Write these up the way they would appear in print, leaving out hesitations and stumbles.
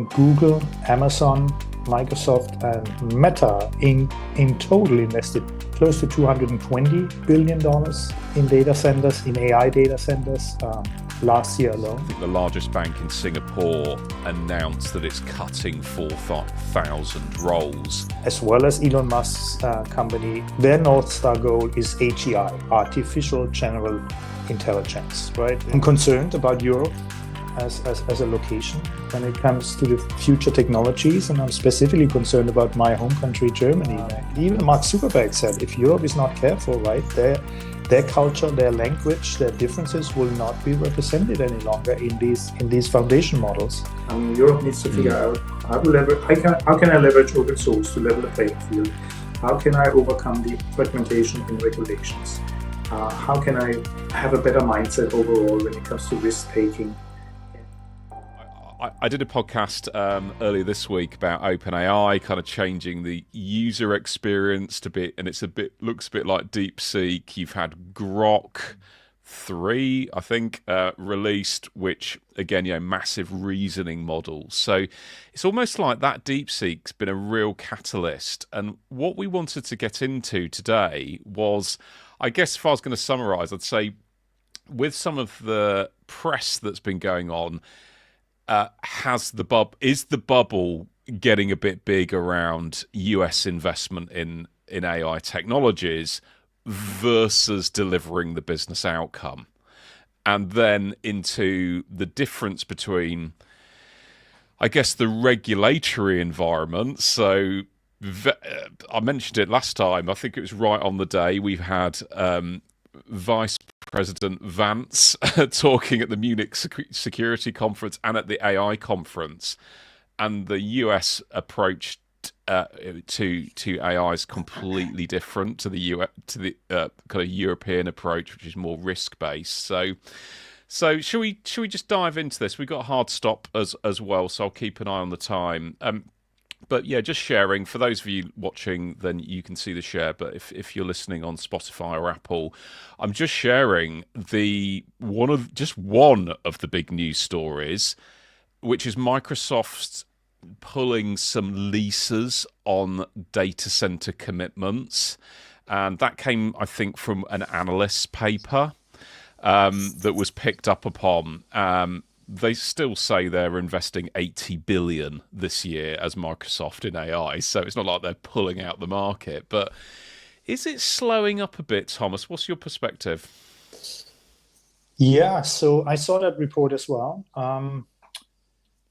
Google, Amazon, Microsoft, and Meta in total invested close to $220 billion in data centers, in AI data centers last year alone. The largest bank in Singapore announced that it's cutting 4,000 roles. As well as Elon Musk's company, their North Star goal is AGI, Artificial General Intelligence, right? I'm concerned about Europe as a location when it comes to the future technologies, and I'm specifically concerned about my home country, Germany. Even Mark Zuckerberg said, if Europe is not careful, right, their culture, their language, their differences will not be represented any longer in these foundation models. Europe needs to figure out how can I leverage open source to level the playing field? How can I overcome the fragmentation in regulations? How can I have a better mindset overall when it comes to risk taking? I did a podcast earlier this week about OpenAI kind of changing the user experience to bit, and looks a bit like DeepSeek. You've had Grok 3, I think, released, which again, massive reasoning models. So it's almost like that DeepSeek's been a real catalyst. And what we wanted to get into today was, I guess, if I was going to summarize, I'd say with some of the press that's been going on, is the bubble getting a bit big around US investment in AI technologies versus delivering the business outcome? And then into the difference between, I guess, the regulatory environment. So I mentioned it last time, I think it was right on the day, we've had Vice President Vance talking at the Munich Security Conference and at the AI conference, and the US approach to AI is completely different to the kind of European approach, which is more risk based. So should we just dive into this? We've got a hard stop as well, so I'll keep an eye on the time. But yeah, just sharing. For those of you watching, then you can see the share. But if you're listening on Spotify or Apple, I'm just sharing one of the big news stories, which is Microsoft pulling some leases on data center commitments, and that came, I think, from an analyst's paper that was picked up upon. They still say they're investing $80 billion this year as Microsoft in AI, so it's not like they're pulling out the market. But is it slowing up a bit, Thomas? What's your perspective? Yeah, so I saw that report as well.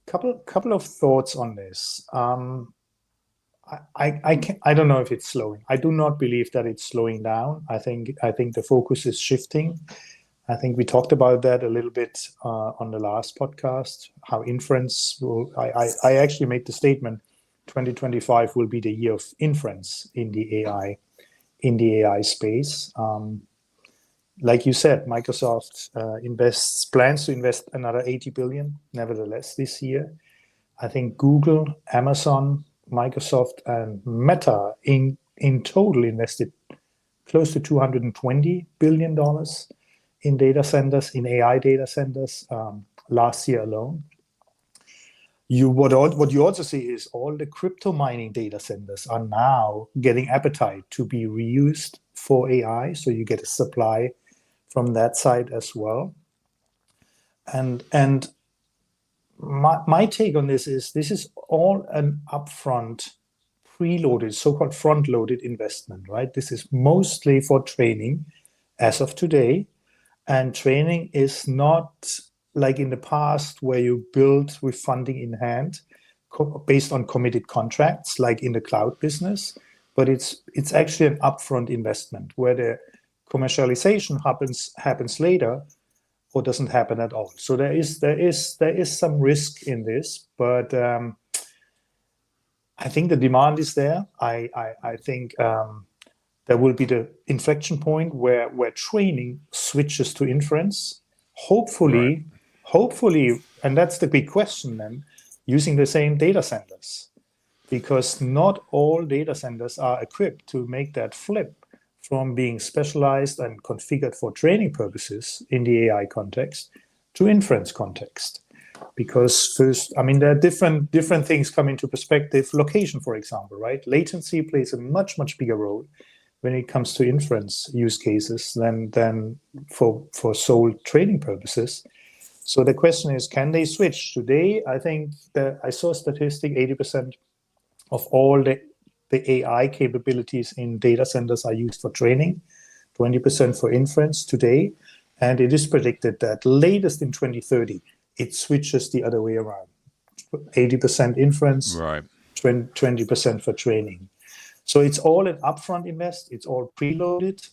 Couple of thoughts on this. I don't know if it's slowing. I do not believe that it's slowing down. I think the focus is shifting. I think we talked about that a little bit on the last podcast, how inference will, I actually made the statement, 2025 will be the year of inference in the AI space. Like you said, Microsoft plans to invest another 80 billion, nevertheless, this year. I think Google, Amazon, Microsoft, and Meta in total invested close to $220 billion in data centers, in AI data centers last year alone. What you also see is all the crypto mining data centers are now getting appetite to be reused for AI, so you get a supply from that side as well. And my take on this is all an upfront, preloaded, so-called front-loaded investment, right? This is mostly for training as of today. And training is not like in the past where you build with funding in hand based on committed contracts, like in the cloud business, but it's actually an upfront investment where the commercialization happens later or doesn't happen at all. So there is some risk in this, but I think the demand is there. I think there will be the inflection point where training switches to inference. Hopefully, and that's the big question then, using the same data centers, because not all data centers are equipped to make that flip from being specialized and configured for training purposes in the AI context to inference context. because first, I mean, there are different things come into perspective. Location, for example, right? Latency plays a much bigger role when it comes to inference use cases than for sole training purposes. So the question is, can they switch? Today, I think that I saw a statistic: 80% of all the AI capabilities in data centers are used for training, 20% for inference today, and it is predicted that latest in 2030 it switches the other way around: 80% inference, Right. 20% for training. So it's all an upfront invest. It's all preloaded.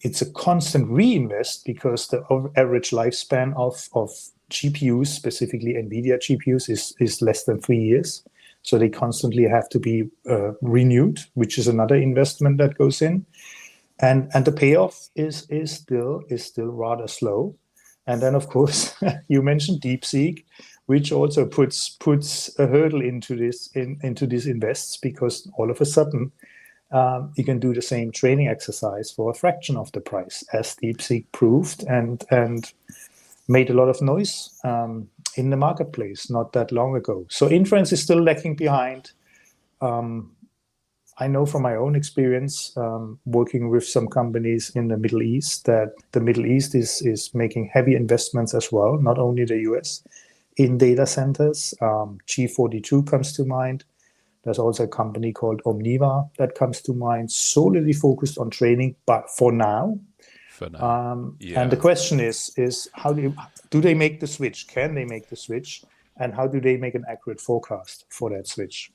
It's a constant reinvest because the average lifespan of GPUs, specifically NVIDIA GPUs, is less than 3 years. So they constantly have to be renewed, which is another investment that goes in. And the payoff is still rather slow. And then, of course, you mentioned DeepSeek, which also puts a hurdle into this invests, because all of a sudden you can do the same training exercise for a fraction of the price, as DeepSeek proved and made a lot of noise in the marketplace not that long ago. So inference is still lagging behind. I know from my own experience working with some companies in the Middle East that the Middle East is making heavy investments as well, not only the US, in data centers. G42 comes to mind. There's also a company called Omniva that comes to mind, solely focused on training, but for now. Yeah. And the question is how do they make the switch? Can they make the switch? And how do they make an accurate forecast for that switch?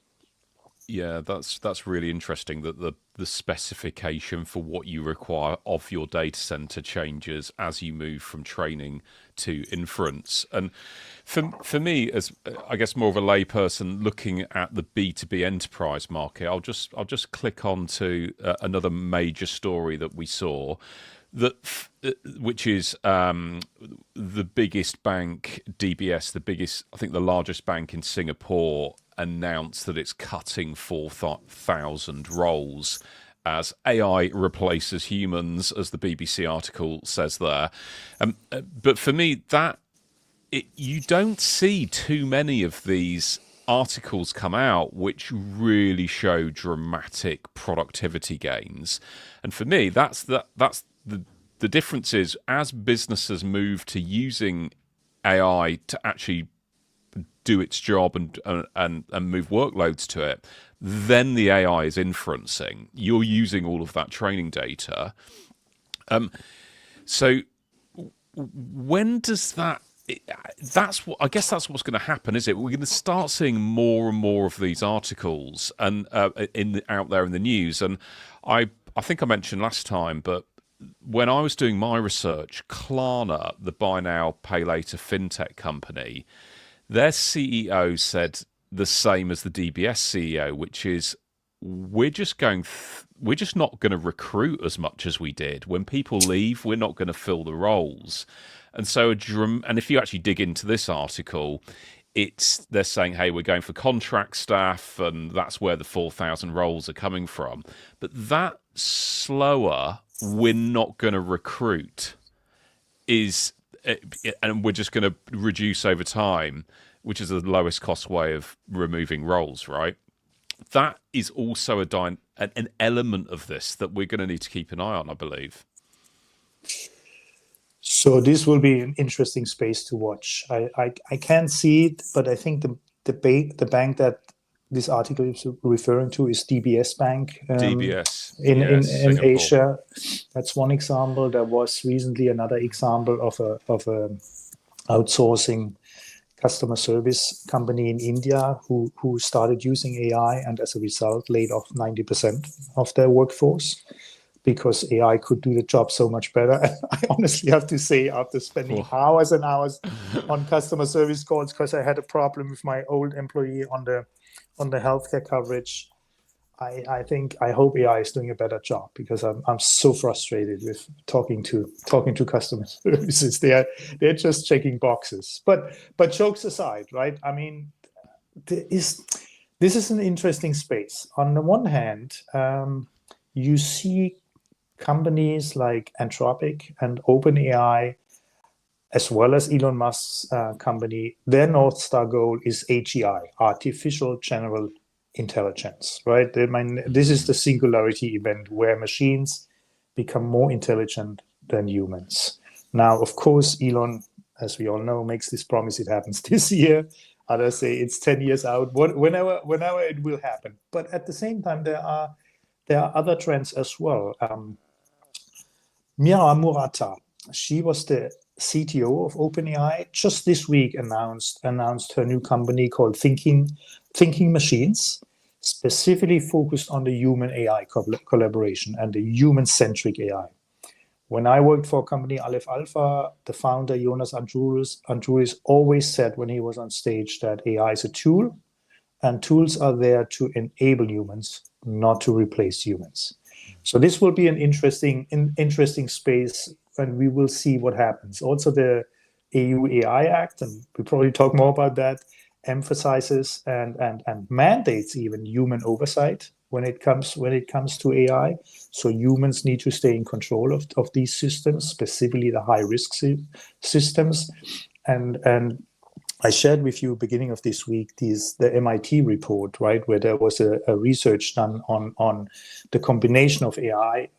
Yeah, that's really interesting that the specification for what you require of your data center changes as you move from training to inference. And for me, as I guess more of a layperson looking at the B2B enterprise market, I'll just click on to another major story that we saw, which is the biggest bank, DBS, I think the largest bank in Singapore, announced that it's cutting 4,000 roles as AI replaces humans, as the BBC article says there. But for me, you don't see too many of these articles come out which really show dramatic productivity gains. And for me, that's the difference is, as businesses move to using AI to actually do its job and move workloads to it, then the AI is inferencing. You're using all of that training data. So when does that? I guess that's what's going to happen, is it? We're going to start seeing more and more of these articles and out there in the news. And I think I mentioned last time, but when I was doing my research, Klarna, the buy now pay later fintech company, their CEO said the same as the DBS CEO, which is, we're just not going to recruit as much as we did. When people leave, we're not going to fill the roles. And so, and if you actually dig into this article, they're saying, hey, we're going for contract staff, and that's where the 4,000 roles are coming from. But that slower, we're not going to recruit, and we're just going to reduce over time, which is the lowest cost way of removing roles, right? That is also an element of this that we're going to need to keep an eye on, I believe. So this will be an interesting space to watch. I can't see it, but I think the bank that this article is referring to is DBS Bank. DBS in Asia. That's one example. There was recently another example of a outsourcing customer service company in India who started using AI, and as a result laid off 90% of their workforce, because AI could do the job so much better. I honestly have to say, after spending hours and hours on customer service calls because I had a problem with my old employee on the healthcare coverage, I hope AI is doing a better job, because I'm so frustrated with talking to customer services. They're just checking boxes. But jokes aside, right? I mean, this is an interesting space. On the one hand, you see companies like Anthropic and OpenAI as well as Elon Musk's company, their North Star goal is AGI, artificial general intelligence, right? This is the singularity event where machines become more intelligent than humans. Now, of course, Elon, as we all know, makes this promise it happens this year. Others say it's 10 years out, whenever it will happen. But at the same time, there are other trends as well. Mira Murata, she was the CTO of OpenAI, just this week announced her new company called Thinking Machines, specifically focused on the human AI collaboration and the human-centric AI. When I worked for a company, Aleph Alpha, the founder, Jonas Androulis, always said when he was on stage that AI is a tool, and tools are there to enable humans, not to replace humans. So this will be an interesting space, and we will see what happens. Also, the EU AI Act, and we'll probably talk more about that, emphasizes and mandates even human oversight when it comes to AI. So humans need to stay in control of these systems, specifically the high risk systems. And I shared with you beginning of this week the MIT report, right, where there was a research done on the combination of AI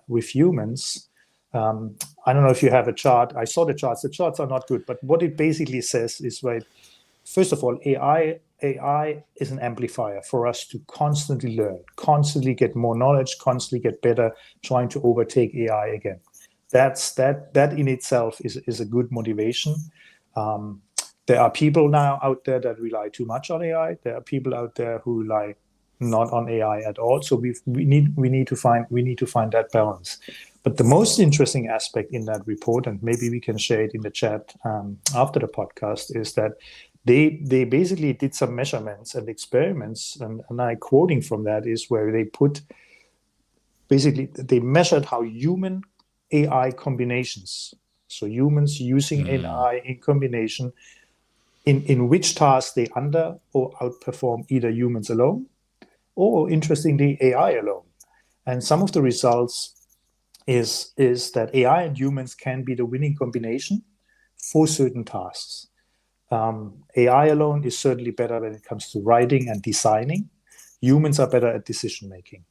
with humans. I don't know if you have a chart. I saw the charts. The charts are not good, but what it basically says is, right, first of all, AI is an amplifier for us to constantly learn, constantly get more knowledge, constantly get better, trying to overtake AI again. That in itself is a good motivation. There are people now out there that rely too much on AI. There are people out there who rely not on AI at all. So we need to find that balance. But the most interesting aspect in that report, and maybe we can share it in the chat after the podcast, is that they basically did some measurements and experiments, and I'm quoting from that, is where they measured how human AI combinations, so humans using AI in combination, in which tasks they under or outperform either humans alone or, interestingly, AI alone. And some of the results is that AI and humans can be the winning combination for certain tasks. AI alone is certainly better when it comes to writing and designing. Humans are better at decision making.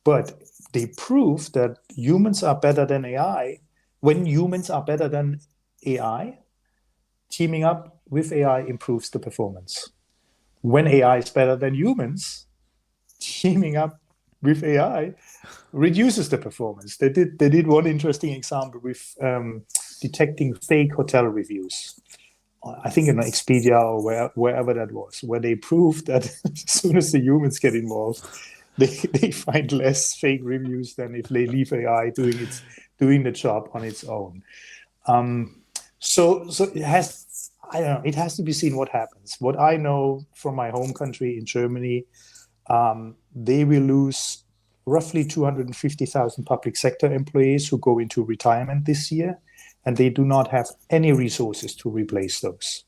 But they prove that humans are better than AI. When humans are better than AI, teaming up with AI improves the performance. When AI is better than humans, teaming up with AI reduces the performance. They did one interesting example with detecting fake hotel reviews. I think in Expedia or wherever that was, where they proved that as soon as the humans get involved, they find less fake reviews than if they leave AI doing the job on its own. So it has, I don't know, it has to be seen what happens. What I know from my home country in Germany, they will lose roughly 250,000 public sector employees who go into retirement this year, and they do not have any resources to replace those.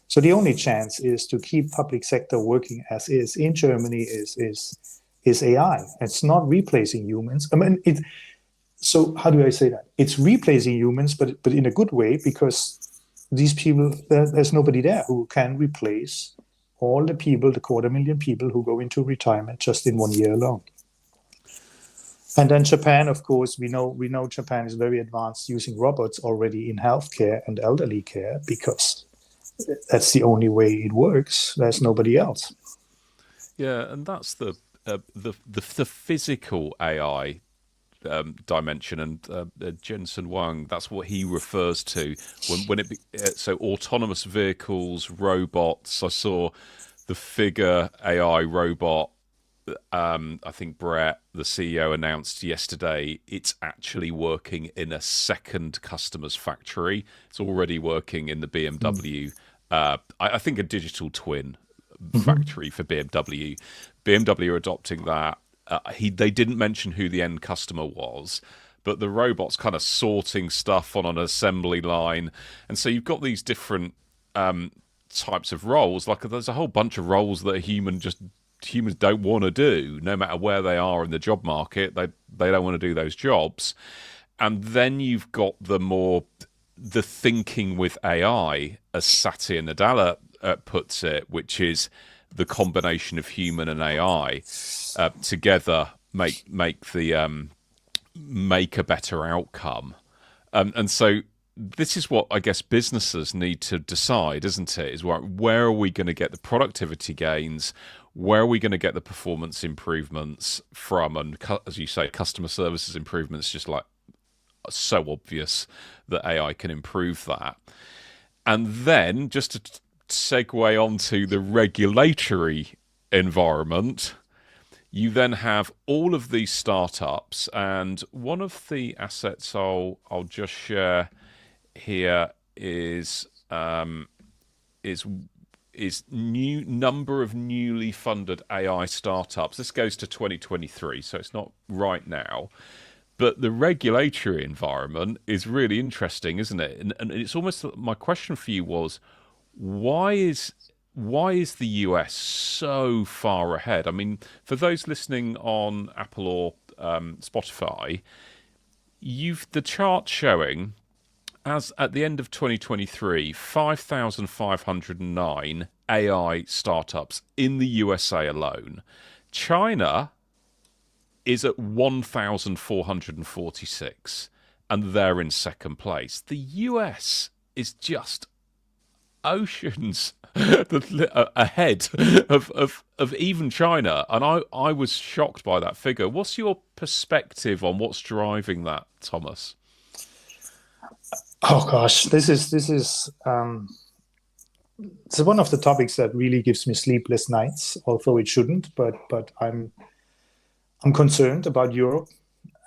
So the only chance is to keep public sector working as is in Germany is AI. It's not replacing humans. I mean, so how do I say that? It's replacing humans, but in a good way, because these people, there's nobody there who can replace all the people, the 250,000 people who go into retirement just in 1 year alone. And then Japan, of course, we know Japan is very advanced using robots already in healthcare and elderly care, because that's the only way it works. There's nobody else. Yeah, and that's the physical AI dimension, and Jensen Huang, that's what he refers to when so autonomous vehicles, robots. I saw the Figure AI robot. I think Brett, the CEO, announced yesterday it's actually working in a second customer's factory. It's already working in the BMW. I think a digital twin factory for BMW. BMW are adopting that. They didn't mention who the end customer was, but the robot's kind of sorting stuff on an assembly line. And so you've got these different types of roles. Like, there's a whole bunch of roles that humans don't want to do, no matter where they are in the job market. They don't want to do those jobs. And then you've got the more the thinking with AI, as Satya Nadella puts it, which is the combination of human and AI together make a better outcome. And so this is what I guess businesses need to decide, isn't it? Is where are we going to get the productivity gains? Where are we going to get the performance improvements from? And as you say, customer services improvements, just like so obvious that AI can improve that. And then just to segue onto the regulatory environment, you then have all of these startups, and one of the assets I'll just share here is new number of newly funded AI startups. This goes to 2023, so it's not right now. But the regulatory environment is really interesting, isn't it? And it's almost, my question for you was, why is the US so far ahead? I mean, for those listening on Apple or Spotify, the chart showing as at the end of 2023, 5,509 AI startups in the USA alone. China is at 1,446, and they're in second place. The US is just oceans ahead of even China, and I was shocked by that figure. What's your perspective on what's driving that, Thomas? Oh gosh, this is it's one of the topics that really gives me sleepless nights, although it shouldn't. But I'm concerned about Europe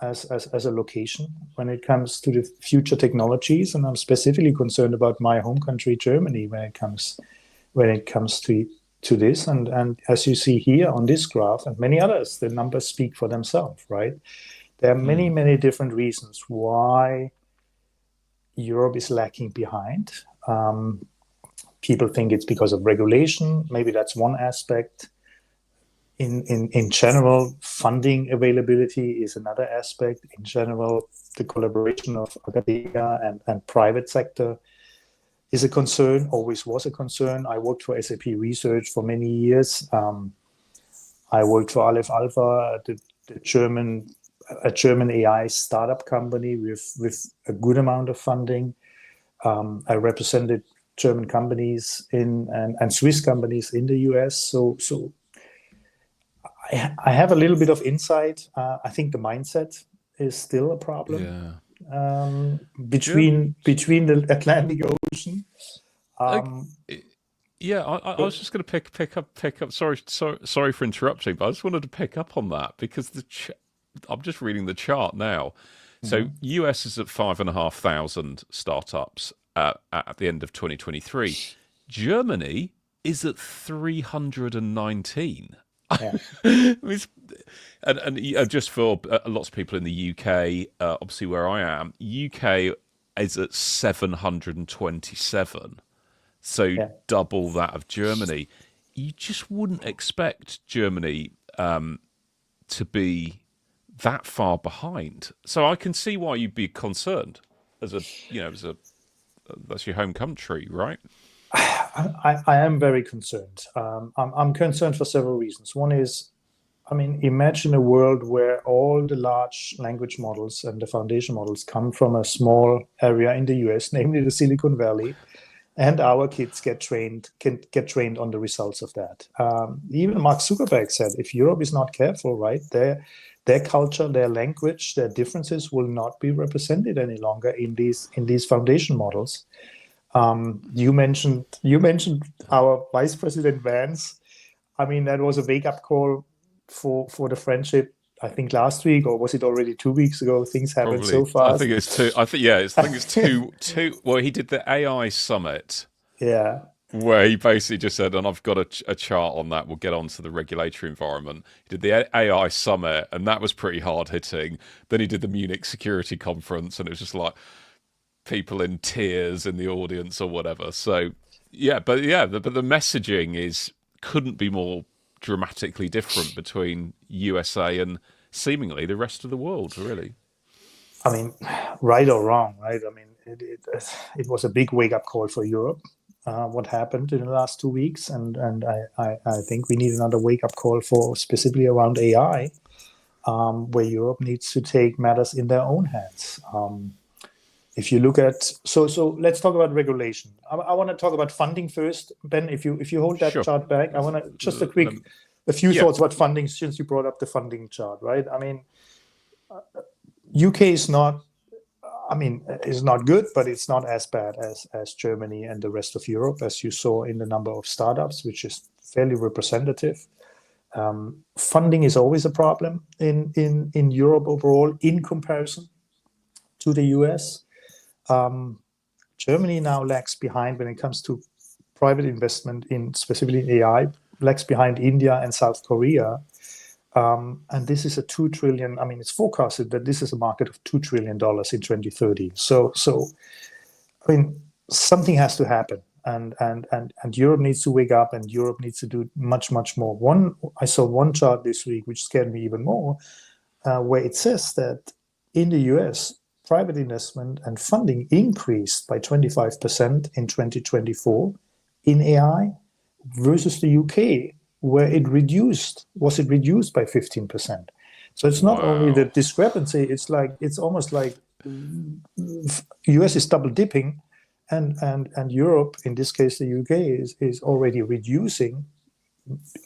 as a location when it comes to the future technologies, and I'm specifically concerned about my home country, Germany, when it comes to this. And as you see here on this graph and many others, the numbers speak for themselves, right? There are many different reasons why Europe is lacking behind. People think it's because of regulation. Maybe that's one aspect. In general, funding availability is another aspect. In general, the collaboration of academia and private sector is a concern, always was a concern. I worked for SAP Research for many years. I worked for Aleph Alpha, a German AI startup company with a good amount of funding. I represented German companies and Swiss companies in the US. So I have a little bit of insight. I think the mindset is still a problem. Yeah. Between the Atlantic Ocean. Yeah, I was just going to pick up. Sorry for interrupting, but I just wanted to pick up on that because I'm just reading the chart now. So US is at 5,500 startups at the end of 2023. Germany is at 319. Yeah. and just for lots of people in the UK, obviously where I am, UK is at 727. So double that of Germany. You just wouldn't expect Germany to be that far behind. So I can see why you'd be concerned that's your home country, right? I am very concerned. I'm concerned for several reasons. One is, imagine a world where all the large language models and the foundation models come from a small area in the US, namely the Silicon Valley, and our kids can get trained on the results of that. Even Mark Zuckerberg said, if Europe is not careful, right, their culture, their language, their differences will not be represented any longer in these foundation models. You mentioned our Vice President Vance. That was a wake-up call for the friendship. I think last week, or was it already 2 weeks ago? Things happened so fast. I think it's two. I think it's two. Well, he did the AI summit. Yeah. Where he basically just said, and I've got a chart on that. We'll get on to the regulatory environment. He did the AI summit, and that was pretty hard hitting. Then he did the Munich Security Conference, and it was just like people in tears in the audience or whatever. So but the messaging couldn't be more dramatically different between USA and seemingly the rest of the world, really. Right or wrong, right? it was a big wake-up call for Europe. What happened in the last 2 weeks, and I think we need another wake-up call for specifically around AI, where Europe needs to take matters in their own hands. If you look at so let's talk about regulation. I want to talk about funding first. Ben, if you hold that chart back, I want to just a few thoughts about funding, since you brought up the funding chart, right? I mean, UK is not good, but it's not as bad as Germany and the rest of Europe, as you saw in the number of startups, which is fairly representative. Funding is always a problem in Europe overall in comparison to the US. Germany now lags behind when it comes to private investment in specifically in AI, lags behind India and South Korea. And this is a $2 trillion. I mean, it's forecasted that this is a market of $2 trillion in 2030. So I mean, something has to happen, and Europe needs to wake up, and Europe needs to do much more. I saw one chart this week which scared me even more, where it says that in the US, private investment and funding increased by 25% in 2024 in AI versus the UK, where it reduced by 15%. So it's not only the discrepancy, it's almost like US is double dipping, and Europe, in this case the UK, is already reducing.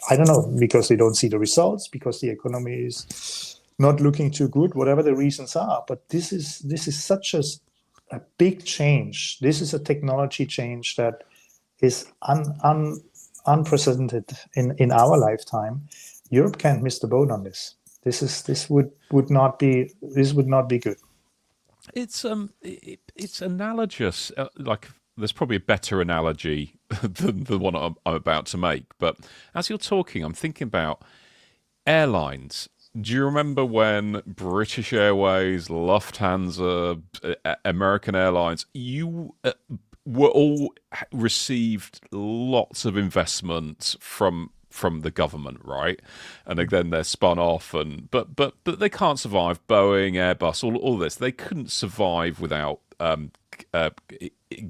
I don't know, because they don't see the results, because the economy is not looking too good, whatever the reasons are. But this is such a big change. This is a technology change that is unprecedented in our lifetime. Europe can't miss the boat on this. This would not be good. It's analogous. Like, there's probably a better analogy than the one I'm about to make. But as you're talking, I'm thinking about airlines. Do you remember when British Airways, Lufthansa, American Airlines, you were all received lots of investment from the government, right? And then they're spun off, but they can't survive. Boeing, Airbus, all this, they couldn't survive without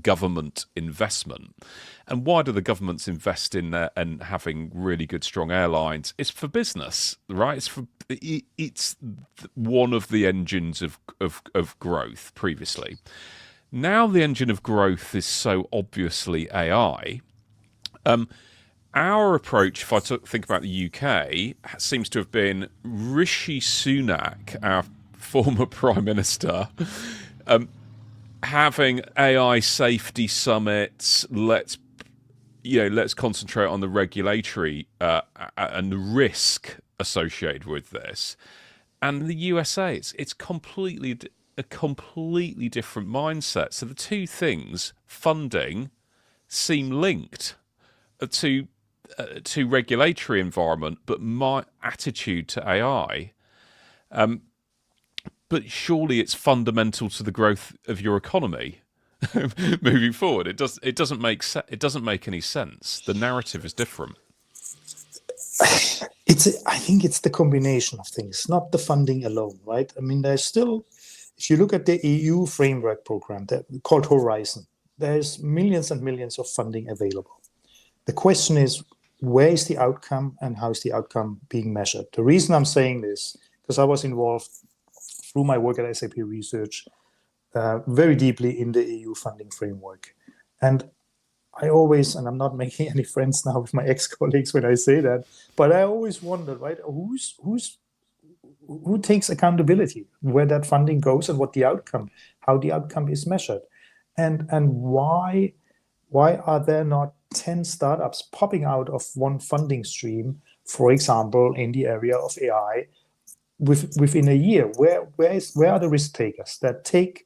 government investment. And why do the governments invest in and having really good, strong airlines? It's for business, right? It's one of the engines of growth previously. Now the engine of growth is so obviously AI. Our approach, if I think about the UK, seems to have been Rishi Sunak, our former Prime Minister, having AI safety summits. Let's concentrate on the regulatory and the risk associated with this. And in the USA, it's a completely different mindset. So the two things, funding, seem linked to regulatory environment, but my attitude to AI. But surely it's fundamental to the growth of your economy moving forward. It doesn't make any sense. The narrative is different. I think it's the combination of things, not the funding alone, right? I mean, there's still, if you look at the EU framework program called Horizon, there's millions and millions of funding available. The question is, where is the outcome and how is the outcome being measured? The reason I'm saying this, because I was involved through my work at SAP Research very deeply in the EU funding framework. And I always, and I'm not making any friends now with my ex-colleagues when I say that, but I always wondered, right, who takes accountability where that funding goes and how the outcome is measured, and why are there not 10 startups popping out of one funding stream, for example, in the area of AI, within a year? Where are the risk takers that take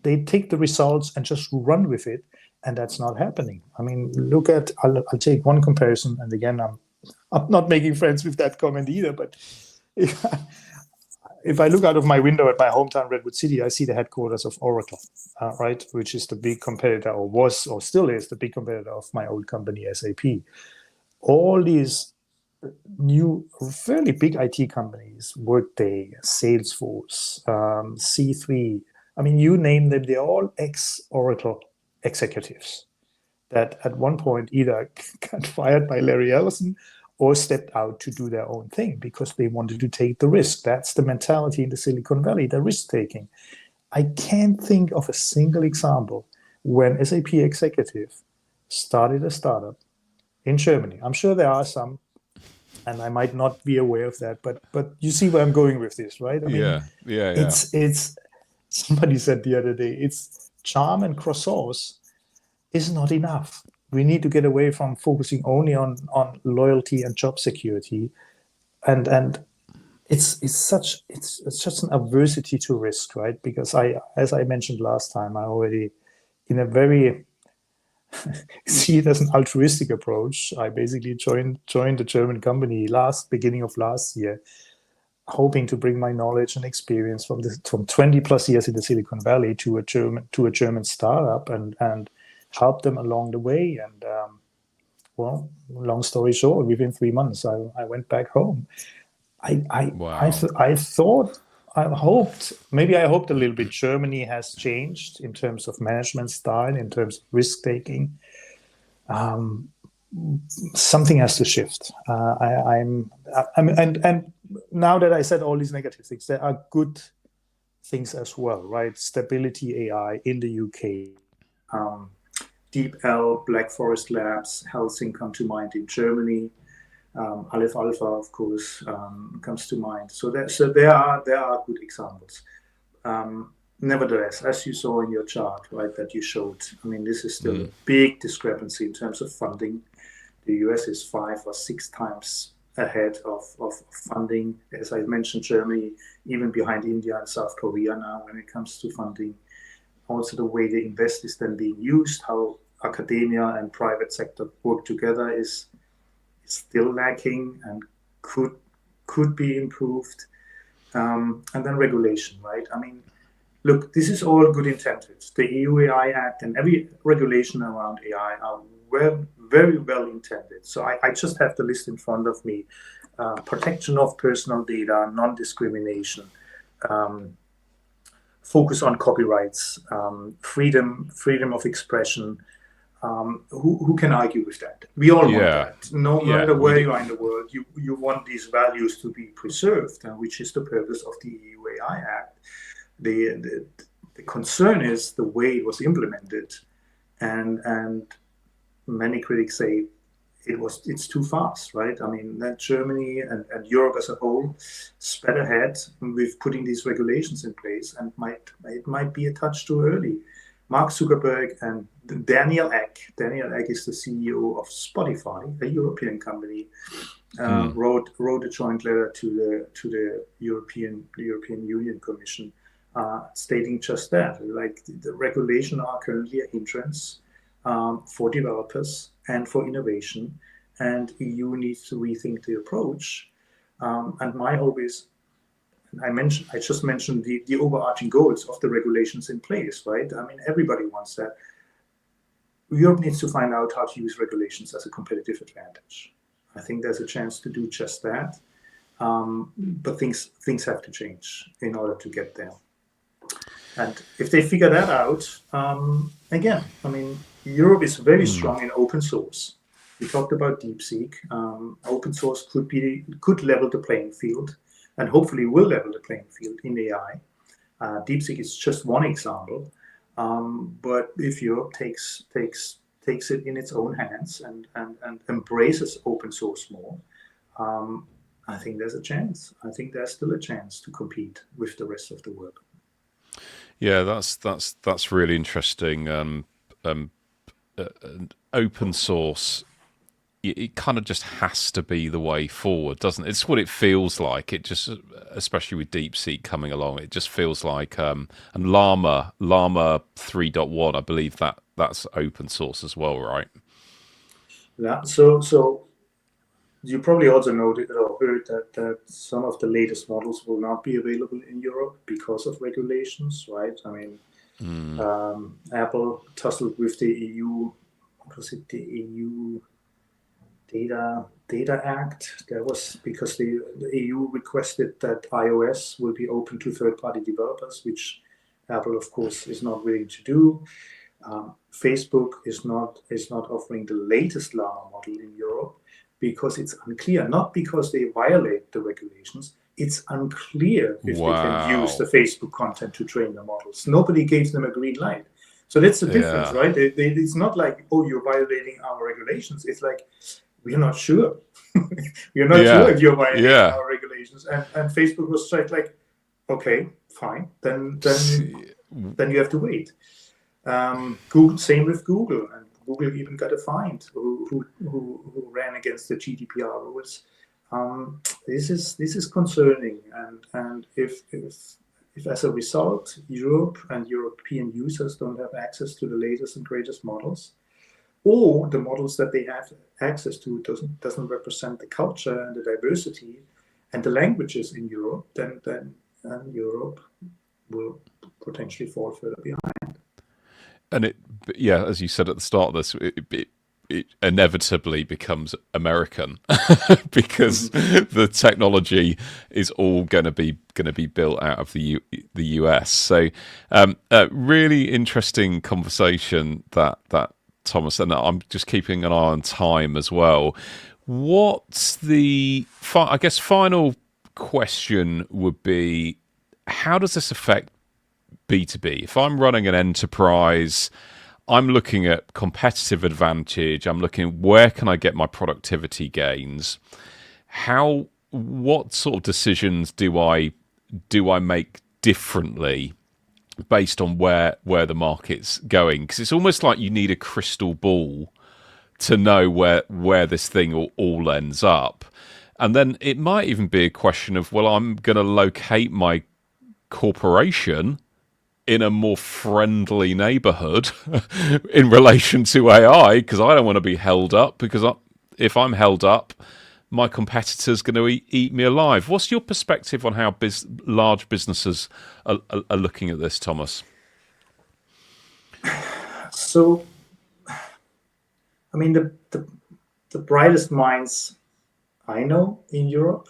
the results and just run with it? And that's not happening. I mean, I'll take one comparison, and again, I'm not making friends with that comment either, but if I look out of my window at my hometown, Redwood City, I see the headquarters of Oracle, right, which is the big competitor, or was, or still is, the big competitor of my old company, SAP. All these new, fairly big IT companies, Workday, Salesforce, C3, I mean, you name them, they're all ex-Oracle executives that at one point either got fired by Larry Ellison or stepped out to do their own thing because they wanted to take the risk. That's the mentality in the Silicon Valley, the risk-taking. I can't think of a single example when SAP executive started a startup in Germany. I'm sure there are some, and I might not be aware of that, but you see where I'm going with this, right? I mean, it's somebody said the other day, it's charm and croissants is not enough. We need to get away from focusing only on loyalty and job security, and it's such an adversity to risk, right? Because as I mentioned last time, I already in a very see it as an altruistic approach. I basically joined a German company beginning of last year, hoping to bring my knowledge and experience from 20 plus years in the Silicon Valley to a German startup and help them along the way. And well, long story short, within 3 months, I went back home. I hoped a little bit. Germany has changed in terms of management style, in terms of risk taking. Something has to shift. And now that I said all these negative things, there are good things as well, right? Stability AI in the UK, DeepL, Black Forest Labs, Helsing come to mind in Germany. Aleph Alpha, of course, comes to mind. So there are good examples. Nevertheless, as you saw in your chart, right, that you showed, I mean, this is still a big discrepancy in terms of funding. The US is 5 or 6 times ahead of funding. As I mentioned, Germany, even behind India and South Korea now when it comes to funding. Also, the way they invest is then being used, how academia and private sector work together is still lacking and could be improved. And then regulation, right? I mean, look, this is all good intended. The EU AI Act and every regulation around AI are very well intended. So I just have the list in front of me. Protection of personal data, non-discrimination, focus on copyrights, freedom of expression. Who can argue with that? We all want that. No matter where you are in the world, you want these values to be preserved, which is the purpose of the EU AI Act. The concern is the way it was implemented, and many critics say it's too fast, right? I mean, that Germany and Europe as a whole sped ahead with putting these regulations in place, and it might be a touch too early. Mark Zuckerberg and Daniel Ek is the CEO of Spotify, a European company, wrote a joint letter to the European Union Commission, stating just that, like the regulation are currently a hindrance for developers and for innovation, and EU needs to rethink the approach. And my hope is, I just mentioned the overarching goals of the regulations in place, right? I mean, everybody wants that. Europe needs to find out how to use regulations as a competitive advantage. I think there's a chance to do just that, but things have to change in order to get there. And if they figure that out, again, I mean, Europe is very strong in open source. We talked about DeepSeek. Open source could level the playing field, and hopefully will level the playing field in AI. DeepSeek is just one example. But if Europe takes it in its own hands and embraces open source more, I think there's a chance. I think there's still a chance to compete with the rest of the world. Yeah, that's really interesting. Open source, it kind of just has to be the way forward, doesn't it? It's what it feels like. It just, especially with DeepSeek coming along, it just feels like, and Llama 3.1, I believe that's open source as well, right? Yeah. So you probably also noted or heard that some of the latest models will not be available in Europe because of regulations, right? I mean, Apple tussled with the EU. What was it? The EU Data Act. That was because the EU requested that iOS will be open to third-party developers, which Apple, of course, is not willing to do. Facebook is not offering the latest Llama model in Europe because it's unclear, not because they violate the regulations. It's unclear if they can use the Facebook content to train the models. Nobody gave them a green light. So that's the difference, right? It's not like, oh, you're violating our regulations. It's like, we're not sure. We're not sure if you're violating our regulations. And Facebook was like, okay, fine. Then you have to wait. Google, same with Google, and Google even got a fine who ran against the GDPR rules. This is concerning, and if as a result Europe and European users don't have access to the latest and greatest models, or the models that they have access to doesn't represent the culture and the diversity and the languages in Europe, then Europe will potentially fall further behind. And as you said at the start of this, it inevitably becomes American because the technology is all going to be built out of the US. So, really interesting conversation that Thomas, and I'm just keeping an eye on time as well. What's the final question would be, how does this affect B2B? If I'm running an enterprise, I'm looking at competitive advantage. I'm looking at where can I get my productivity gains. What sort of decisions do I make differently based on where the market's going? Because it's almost like you need a crystal ball to know where this thing all ends up. And then it might even be a question of, well, I'm going to locate my corporation in a more friendly neighborhood in relation to AI, because I don't want to be held up, because if I'm held up, my competitor's going to eat me alive. What's your perspective on how large businesses are looking at this, Thomas? So, I mean, the brightest minds I know in Europe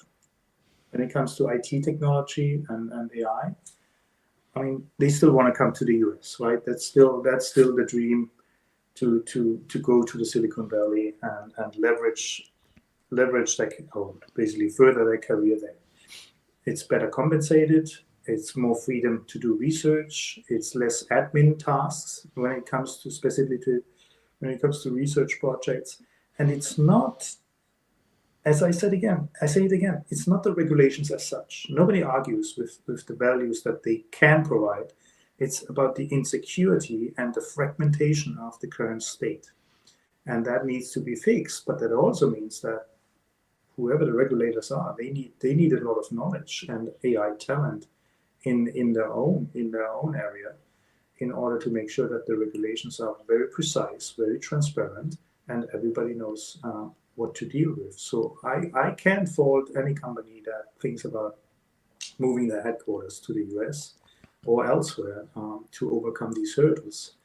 when it comes to IT technology and AI, I mean, they still want to come to the US, right? That's still the dream to go to the Silicon Valley and leverage basically further their career there. It's better compensated. It's more freedom to do research. It's less admin tasks when it comes to research projects. And it's not, as I say it again, it's not the regulations as such. Nobody argues with the values that they can provide. It's about the insecurity and the fragmentation of the current state. And that needs to be fixed. But that also means that whoever the regulators are, they need a lot of knowledge and AI talent in their own area in order to make sure that the regulations are very precise, very transparent, and everybody knows what to deal with. So I can't fault any company that thinks about moving their headquarters to the US or elsewhere to overcome these hurdles.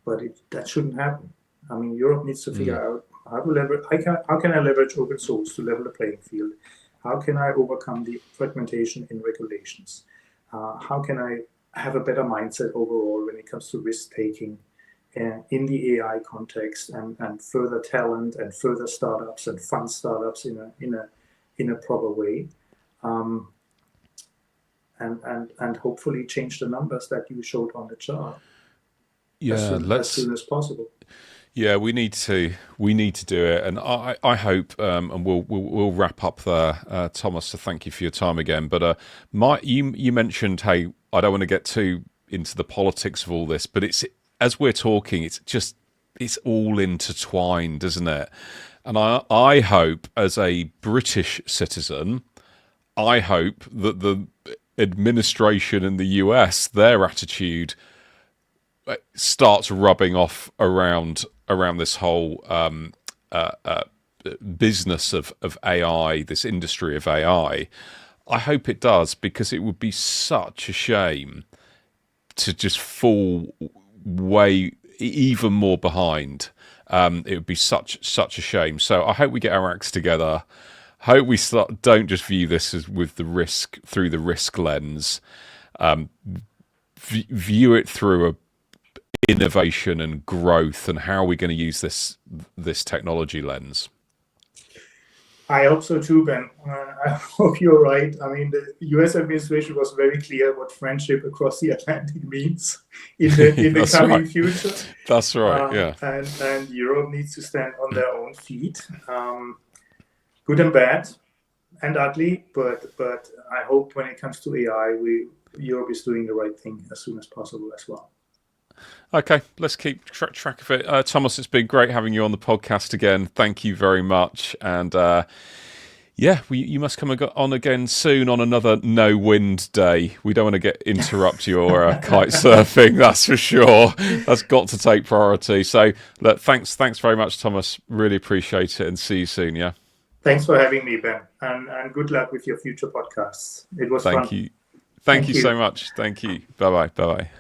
But that shouldn't happen. I mean, Europe needs to figure out how can I leverage open source to level the playing field? How can I overcome the fragmentation in regulations? How can I have a better mindset overall when it comes to risk taking in the AI context and further talent and further startups and fund startups in a proper way, and hopefully change the numbers that you showed on the chart as soon as possible. Yeah, we need to do it, and I hope, and we'll wrap up there, Thomas. So thank you for your time again. But you mentioned, hey, I don't want to get too into the politics of all this, but it's as we're talking, it's all intertwined, isn't it? And I hope, as a British citizen, I hope that the administration in the US, their attitude starts rubbing off around this whole business of AI, this industry of AI. I hope it does, because it would be such a shame to just fall way even more behind. It would be such a shame. So I hope we get our acts together. Hope we don't just view this as through the risk lens. view it through a innovation and growth, and how are we going to use this technology lens? I hope so too, Ben. I hope you're right. I mean, the US administration was very clear what friendship across the Atlantic means in the coming future. That's right, yeah. And Europe needs to stand on their own feet, good and bad and ugly. But I hope when it comes to AI, Europe is doing the right thing as soon as possible as well. Okay, let's keep track of it. Thomas, it's been great having you on the podcast again. Thank you very much. And you must come on again soon on another no wind day. We don't want to interrupt your kite surfing, that's for sure. That's got to take priority. So look, thanks very much, Thomas. Really appreciate it, and see you soon, yeah? Thanks for having me, Ben. And good luck with your future podcasts. It was fun. Thank you. Thank you so much. Thank you. Bye-bye. Bye-bye.